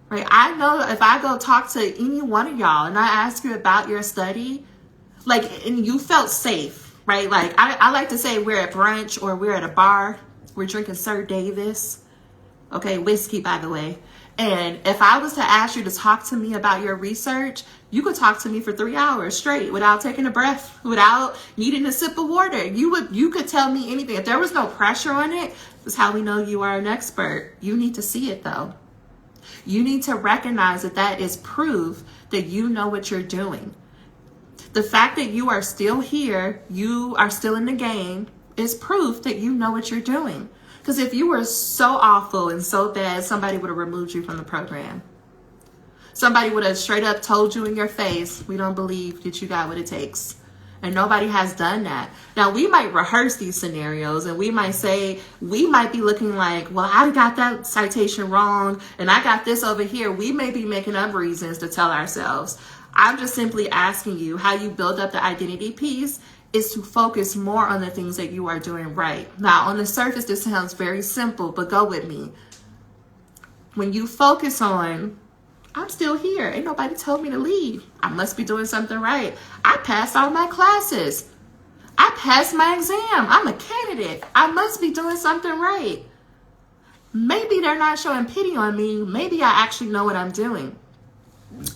right? I know if I go talk to any one of y'all and I ask you about your study, like, and you felt safe, right? Like I like to say we're at brunch or we're at a bar. We're drinking Sir Davis. Okay, whiskey, by the way. And if I was to ask you to talk to me about your research, you could talk to me for 3 hours straight without taking a breath, without needing a sip of water. You could tell me anything. If there was no pressure on it, that's how we know you are an expert. You need to see it though. You need to recognize that that is proof that you know what you're doing. The fact that you are still here, you are still in the game, is proof that you know what you're doing. Because if you were so awful and so bad, somebody would have removed you from the program. Somebody would have straight up told you in your face, we don't believe that you got what it takes. And nobody has done that. Now, we might rehearse these scenarios and we might say, we might be looking like, well, I got that citation wrong and I got this over here. We may be making up reasons to tell ourselves. I'm just simply asking you how you build up the identity piece is to focus more on the things that you are doing right. Now, on the surface, this sounds very simple, but go with me. When you focus on, I'm still here. Ain't nobody told me to leave. I must be doing something right. I passed all my classes. I passed my exam. I'm a candidate. I must be doing something right. Maybe they're not showing pity on me. Maybe I actually know what I'm doing.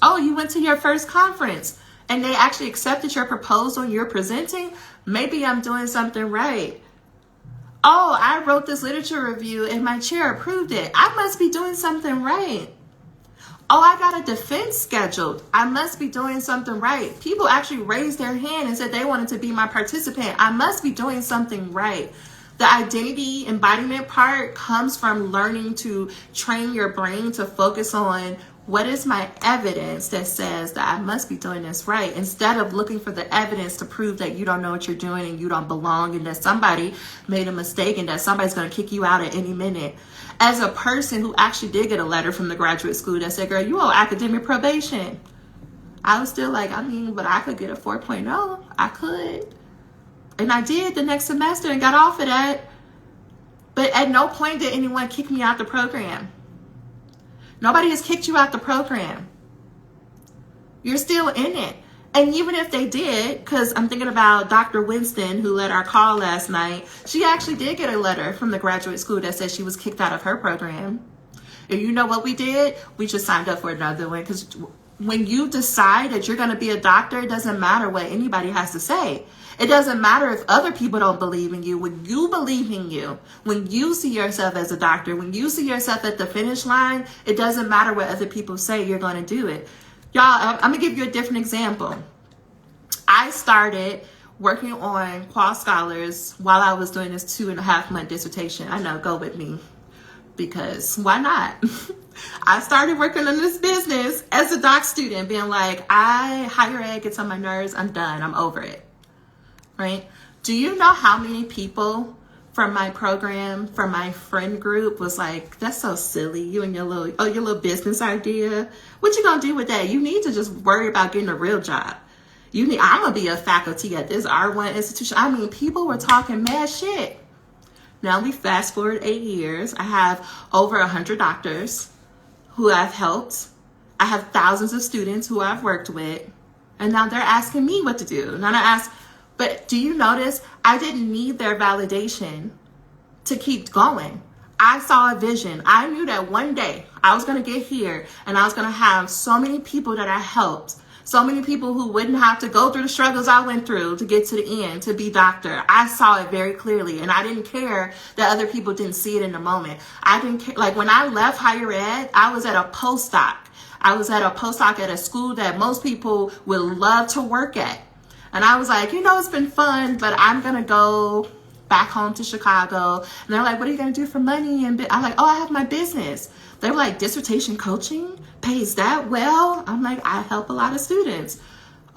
Oh, you went to your first conference and they actually accepted your proposal you're presenting. Maybe I'm doing something right. Oh, I wrote this literature review and my chair approved it. I must be doing something right. Oh, I got a defense scheduled. I must be doing something right. People actually raised their hand and said they wanted to be my participant. I must be doing something right. The identity embodiment part comes from learning to train your brain to focus on what is my evidence that says that I must be doing this right, instead of looking for the evidence to prove that you don't know what you're doing and you don't belong and that somebody made a mistake and that somebody's going to kick you out at any minute. As a person who actually did get a letter from the graduate school that said, girl, you owe academic probation. I was still like, but I could get a 4.0. I could. And I did the next semester and got off of that. But at no point did anyone kick me out the program. Nobody has kicked you out the program. You're still in it. And even if they did, because I'm thinking about Dr. Winston, who led our call last night, she actually did get a letter from the graduate school that said she was kicked out of her program. And you know what we did? We just signed up for another one. Because when you decide that you're going to be a doctor, it doesn't matter what anybody has to say. It doesn't matter if other people don't believe in you. When you believe in you, when you see yourself as a doctor, when you see yourself at the finish line, it doesn't matter what other people say, you're going to do it. Y'all, I'm going to give you a different example. I started working on Qual Scholars while I was doing this 2.5-month dissertation. I know, go with me, because why not? I started working on this business as a doc student, being like, higher ed gets on my nerves. I'm done. I'm over it. Right? Do you know how many people from my program, from my friend group was like, that's so silly. You and your little business idea. What you gonna do with that? You need to just worry about getting a real job. I'm gonna be a faculty at this R1 institution. People were talking mad shit. Now we fast forward 8 years. I have over 100 doctors who I've helped. I have thousands of students who I've worked with. And now they're asking me what to do. Now I ask, but do you notice I didn't need their validation to keep going? I saw a vision. I knew that one day I was going to get here and I was going to have so many people that I helped, so many people who wouldn't have to go through the struggles I went through to get to the end, to be doctor. I saw it very clearly, and I didn't care that other people didn't see it in the moment. I didn't care. Like when I left higher ed, I was at a postdoc. I was at a postdoc at a school that most people would love to work at. And I was like, it's been fun, but I'm going to go back home to Chicago. And they're like, what are you going to do for money? And I'm like, I have my business. They were like, dissertation coaching pays that well? I'm like, I help a lot of students.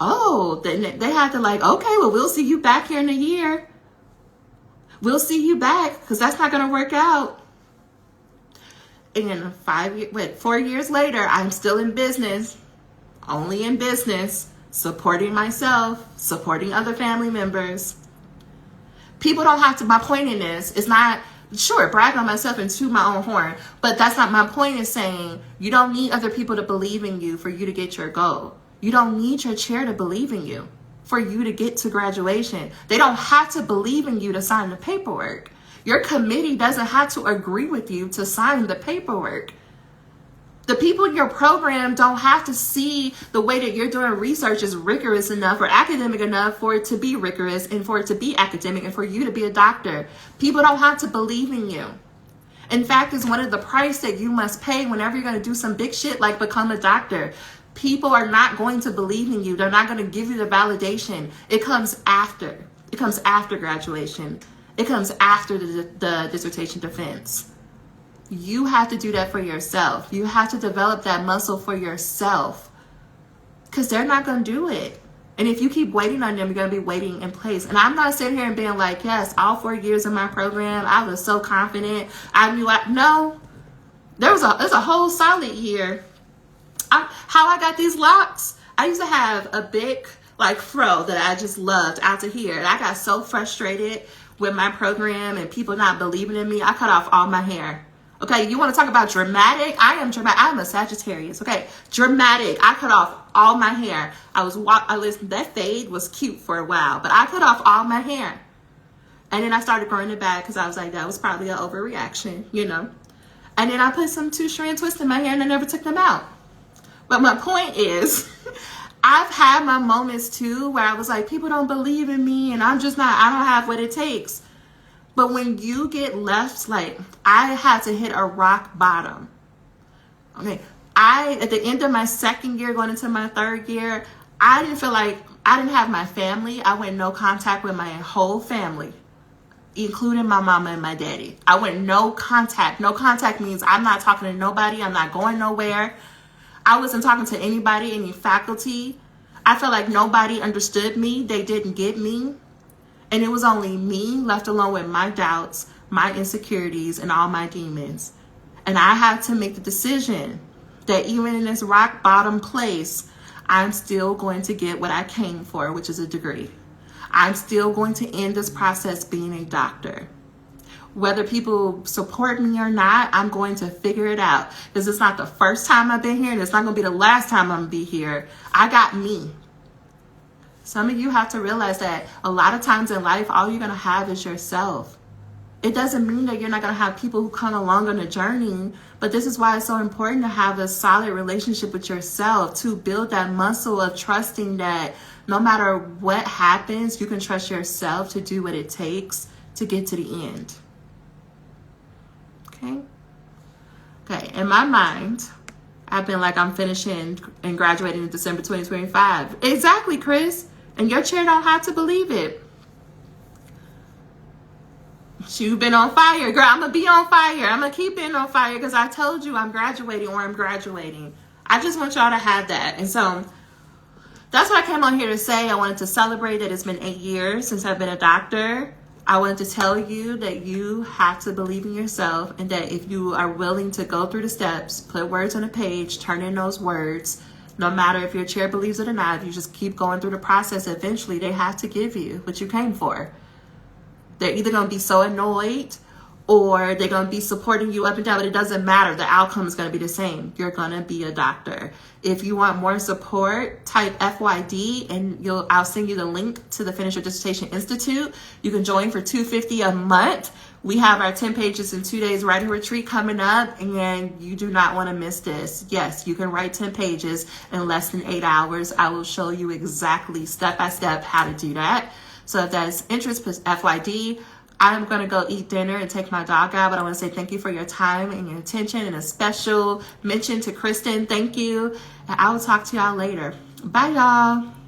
Oh, then they had to like, okay, well, we'll see you back here in a year. We'll see you back, because that's not going to work out. And 4 years later, I'm still in business, only in business, supporting myself, supporting other family members. People don't have to, my point in this is not, sure, brag on myself and toot my own horn, but that's not my point. Is saying you don't need other people to believe in you for you to get your goal. You don't need your chair to believe in you for you to get to graduation. They don't have to believe in you to sign the paperwork. Your committee doesn't have to agree with you to sign the paperwork. The people in your program don't have to see the way that you're doing research is rigorous enough or academic enough for it to be rigorous and for it to be academic and for you to be a doctor. People don't have to believe in you. In fact, it's one of the price that you must pay whenever you're going to do some big shit like become a doctor. People are not going to believe in you. They're not going to give you the validation. It comes after. It comes after graduation. It comes after the dissertation defense. You have to do that for yourself. You have to develop that muscle for yourself because they're not going to do it. And if you keep waiting on them, you're going to be waiting in place. And I'm not sitting here and being like, yes, all 4 years of my program, I was so confident. No, there's a whole solid year. How I got these locks, I used to have a big like fro that I just loved out to here. And I got so frustrated with my program and people not believing in me. I cut off all my hair. Okay, you want to talk about dramatic? I am dramatic. I'm a Sagittarius. Okay, dramatic. I cut off all my hair. Listen, that fade was cute for a while, but I cut off all my hair. And then I started growing it back because I was like, that was probably an overreaction, you know. And then I put some 2-strand twists in my hair and I never took them out. But my point is, I've had my moments too where I was like, people don't believe in me and I don't have what it takes. But when you get left, like I had to hit a rock bottom. Okay. At the end of my 2nd year, going into my 3rd year, I didn't feel like I didn't have my family. I went no contact with my whole family, including my mama and my daddy. I went no contact. No contact means I'm not talking to nobody. I'm not going nowhere. I wasn't talking to anybody, any faculty. I felt like nobody understood me. They didn't get me. And it was only me left alone with my doubts, my insecurities, and all my demons. And I had to make the decision that even in this rock bottom place, I'm still going to get what I came for, which is a degree. I'm still going to end this process being a doctor. Whether people support me or not, I'm going to figure it out. Because it's not the first time I've been here, and it's not going to be the last time I'm going to be here. I got me. Some of you have to realize that a lot of times in life, all you're going to have is yourself. It doesn't mean that you're not going to have people who come along on a journey, but this is why it's so important to have a solid relationship with yourself, to build that muscle of trusting that no matter what happens, you can trust yourself to do what it takes to get to the end. Okay, in my mind, I've been like I'm finishing and graduating in December 2025. Exactly, Chris. And your chair don't have to believe it. You've been on fire, girl. I'm going to be on fire. I'm going to keep being on fire because I told you I'm graduating or I'm graduating. I just want y'all to have that. And so that's what I came on here to say. I wanted to celebrate that it's been 8 years since I've been a doctor. I wanted to tell you that you have to believe in yourself and that if you are willing to go through the steps, put words on a page, turn in those words, no matter if your chair believes it or not, if you just keep going through the process, eventually they have to give you what you came for. They're either going to be so annoyed or they're going to be supporting you up and down, but it doesn't matter. The outcome is going to be the same. You're going to be a doctor. If you want more support, type FYD and I'll send you the link to the Finish Your Dissertation Institute. You can join for $250 a month. We have our 10 pages in 2 days writing retreat coming up, and you do not want to miss this. Yes, you can write 10 pages in less than 8 hours. I will show you exactly step by step how to do that. So if that's interest, put FYD. I'm going to go eat dinner and take my dog out, but I want to say thank you for your time and your attention, and a special mention to Kristen. Thank you. And I will talk to y'all later. Bye, y'all.